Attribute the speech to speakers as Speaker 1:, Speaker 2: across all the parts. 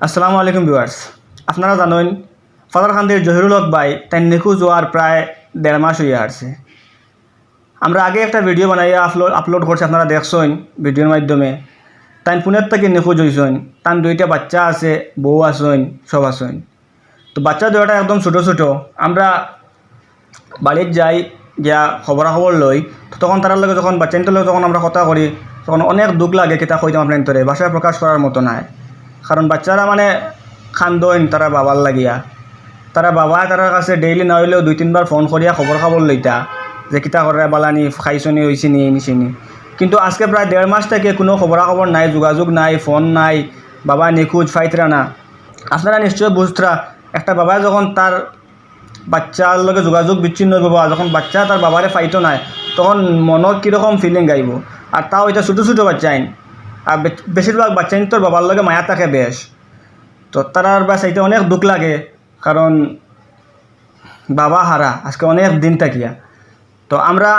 Speaker 1: আসসালামু আলাইকুম ভিউয়ার্স, আপনারা জানেন ফাজারকান্দির জহিরুল হক ভাই তাই নিখোঁজ হওয়ার প্রায় 1.5 মাস হয়ে আসছে। আমরা আগে একটা ভিডিও বানাইয়া আপলোড করছি, আপনারা দেখছেন ভিডিওর মাধ্যমে। তাই পুনের থেকে নিখোঁজ হয়েছেন, তার 2টা বাচ্চা আছে, বউ আছেন, সব আছেন। তো বাচ্চা দুটা একদম ছোটো ছোটো। আমরা বাড়ির যাই গিয়া খবরাখবর লই, তো তখন তার লগে যখন বাচ্চাদের লগে যখন আমরা কথা করি তখন অনেক দুঃখ লাগে, কিতা কইতাম আপনার তোরে ভাষায় প্রকাশ করার মতো নাই। কারণ বাচ্চারা মানে খান্দইন তারা বাবার লাগিয়া, তারা বাবা তার কাছে ডেইলি না হইলেও 2-3 বার ফোন করিয়া খবর খাবর লইতা যে কিতা করে বালানি, খাইছনি, হইছিনি, নিছিনি। কিন্তু আজকে প্রায় 1.5 মাস থেকে কোনো খবরাখবর নাই, যোগাযোগ নাই, ফোন নাই, বাবা নিখোঁজ, ফাইতরা না। আপনারা নিশ্চয় বুঝতরা, একটা বাবা যখন তার বাচ্চার লগে যোগাযোগ বিচ্ছিন্ন হইব, যখন বাচ্চা তার বাবারে ফাইতো নাই, তখন মনত কীরকম ফিলিং গাইব। আর তাও এটা ছোটো ছোটো বাচ্চাইন, আর বেশিরভাগ বাচ্চাইন তোর বাবার লগে মায়া থাকে বেশ। তো তারার বাস এটা অনেক দুঃখ লাগে, কারণ বাবা হারা আজকে অনেক দিন থাকিয়া। তো আমরা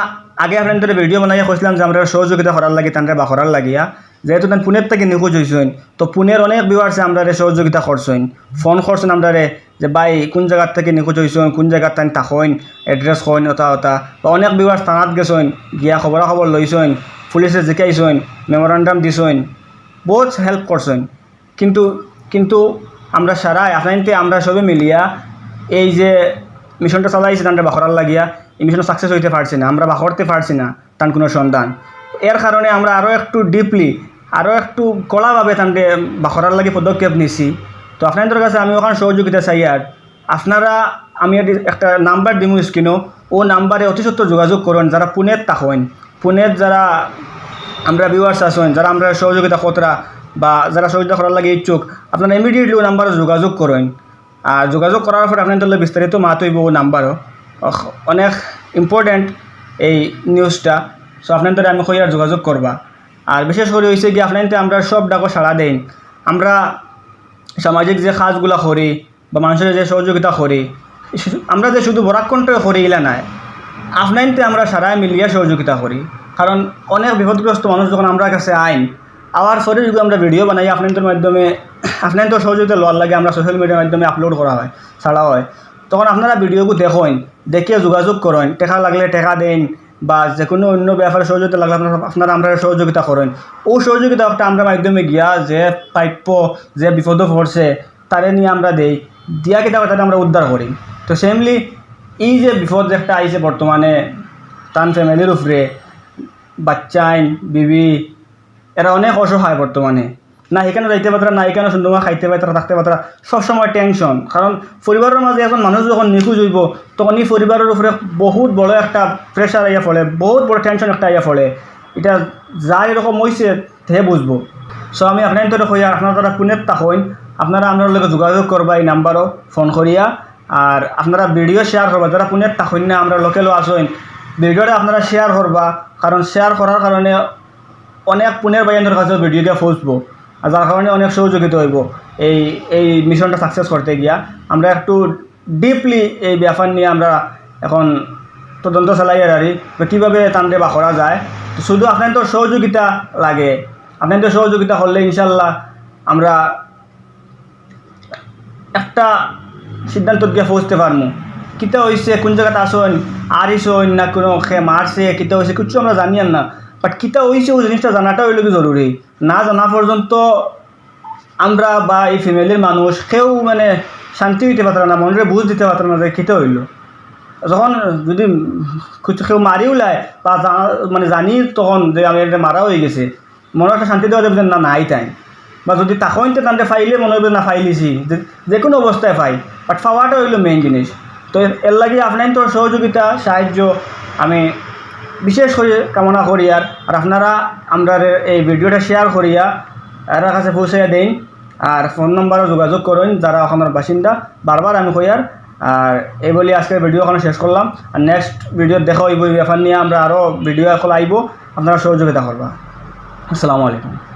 Speaker 1: আগে আপনাদের ভিডিও বানাইয়া কইছিলাম যে আমরা সহযোগিতা করার লাগে, তানরে বা করার লাগিয়া, যেহেতু তান পুনের থেকে নিখোঁজ হয়েছেন। তো পুনের অনেক ভিউয়ার্সে আমরা সহযোগিতা করছেন, ফোন করছেন আমরা যে ভাই কোন জায়গার থেকে নিখোঁজ হয়েছেন, কোন জায়গার তান থাকেন, এড্রেস কইন, ওটা ওটা। বা অনেক ভিউয়ার্স থানাত গেছেন, গিয়া খবরাখবর লইছেন, পুলিশে জিকাইছেন, মেমোরান্ডাম দিছেন, বহুত হেল্প করছেন। কিন্তু আমরা সারাই আপনাইতে আমরা সবে মিলিয়া এই যে মিশনটা চালাইছি তানটা বাখরার লাগিয়া, এই মিশন সাকসেস হইতে পারছি না, আমরা বাখরতে পারছি না তান কোনো সন্ধান। এর কারণে আমরা আরও একটু ডিপলি, আরও একটু কড়াভাবে তানকে বাখরার লাগে পদক্ষেপ নিছি। তো আপনাদের কাছে আমি ওখানে সহযোগিতা চাই। আর আপনারা আমি একটা নাম্বার দিমু স্ক্রিনও, ও নাম্বারে অতি সত্ত্বর যোগাযোগ করুন যারা পুনের থাকেন, পুনের যারা আমরা ভিউয়ার্স আছেন, যারা আমরা সহযোগিতা কতরা বা যারা সহযোগিতা করার লাগে ইচ্ছুক, আপনারা ইমিডিয়েটলি ও নাম্বারে যোগাযোগ করেন। আর যোগাযোগ করার পর আপনাদের বিস্তারিত মাত হইব ও নাম্বারও, অনেক ইম্পর্ট্যান্ট এই নিউজটা। সো আপনাদের আমি কই আর যোগাযোগ করবা। আর বিশেষ করে হয়েছে কি আপনাদের আমরা সব ডাকো সাড়া দেন, আমরা সামাজিক যে কাজগুলো করি বা মানুষের যে সহযোগিতা করি, আমরা যে শুধু বরাকণ্ঠ করি ইলা নাই, আপনাইতে আমরা সারাই মিলিয়া সহযোগিতা করি। কারণ অনেক বিপদগ্রস্ত মানুষ যখন আমরা কাছে আইন আওয়ার পরে যদি আমরা ভিডিও বানাই আপনাদের মাধ্যমে, আপনাদের সহযোগিতা লওয়ার লাগে আমরা সোশ্যাল মিডিয়ার মাধ্যমে আপলোড করা হয়, ছাড়া হয়, তখন আপনারা ভিডিওগুলো দেখেন, দেখিয়ে যোগাযোগ করেন, টাকা লাগলে টাকা দেন বা যে কোনো অন্য ব্যাপারে সহযোগিতা লাগলে আপনারা আমরা সহযোগিতা করেন। ও সহযোগিতা একটা আমরা মাধ্যমে গিয়া যে প্রাপ্য, যে বিপদ পড়ছে তারে নিয়ে আমরা দেই, দিয়া কিতা তাদের আমরা উদ্ধার করি। তো সেমলি এই যে বিপদ একটা আইছে বর্তমানে তান ফ্যামিলির উপরে, বাচ্চাইন, বিবি, এরা অনেক অসহায় বর্তমানে। না এখানে যাইতে পারে, না এখানে সুন্দর খাইতে পারে, তারা থাকতে পারে, সবসময় টেনশন। কারণ পরিবারের মাঝে এখন মানুষ যখন নিখোঁজ হইব তখন এই পরিবারের উপরে বহুত বড় একটা প্রেশার আইয়া ফলে, বহুত বড় টেনশন একটা আইয়া ফলে। এটা যা এরকম হয়েছে হে বুঝবো। সো আমি আপনাদের কই, আপনারা তারা পুনের থাকেন, আপনারা আপনার লগে যোগাযোগ করবা এই নাম্বারও ফোন করিয়া। আর আপনারা ভিডিও শেয়ার করবা, যারা পুনের থাকেন না, আমরা লোকেলও আসেন, ভিডিওটা আপনারা শেয়ার করবা। কারণ শেয়ার করার কারণে অনেক পুনের বাইনের কাছেও ভিডিওটা পৌঁছবো, আর যার কারণে অনেক সহযোগিতা হইব এই মিশনটা সাকসেস করতে গিয়া। আমরা একটু ডিপলি এই ব্যাপার নিয়ে আমরা এখন তদন্ত চালাই আর কীভাবে তানরে বা করা যায়। শুধু আপনাদের সহযোগিতা লাগে, আপনাদের সহযোগিতা করলে ইনশাল্লাহ আমরা একটা সিদ্ধান্তত গিয়ে পৌঁছতে পারবো। কিতা হয়েছে, কোন জায়গাতে আসেন, আরিসন না কোনো খে মারছে, কিতা হয়েছে কিছু আমরা জানি না। বাট কিতা হয়েছে ওই জিনিসটা জানাটা হইলে কি জরুরি, না জানা পর্যন্ত আমরা বা এই ফ্যামিলির মানুষ কেউ মানে শান্তি হইতে পারতাম না, মনে বুঝ দিতে পারতাম না যে কিতা হইল। যখন যদি কেউ মারিও লায় বা মানে জানি তখন যে আমি এটা মারা হয়ে গেছে, মনে একটা শান্তি দেওয়া যাবে না নাই তাই। বা যদি তাকইতে তানতে ফাইলে মনে হবে না ফাইলিছি, যে কোনো অবস্থায় পাই, বাট পাওয়াটা হইল মেইন জিনিস। তো এর লাগে আপনার তো সহযোগিতা, সাহায্য আমি বিশেষ করে কামনা করি। আর আপনারা আমরা এই ভিডিওটা শেয়ার করিয়া এর কাছে পৌঁছাইয়া দেন। আর ফোন নম্বরও যোগাযোগ করেন যারা ওখানের বাসিন্দা, বারবার আমি কই। আর এই বলি আজকের ভিডিও ওখানে শেষ করলাম। আর নেক্সট ভিডিও দেখা হইব এই ব্যাপার নিয়ে, আমরা আরও ভিডিও এখন আইব, আপনারা সহযোগিতা করবা। আসসালামু আলাইকুম।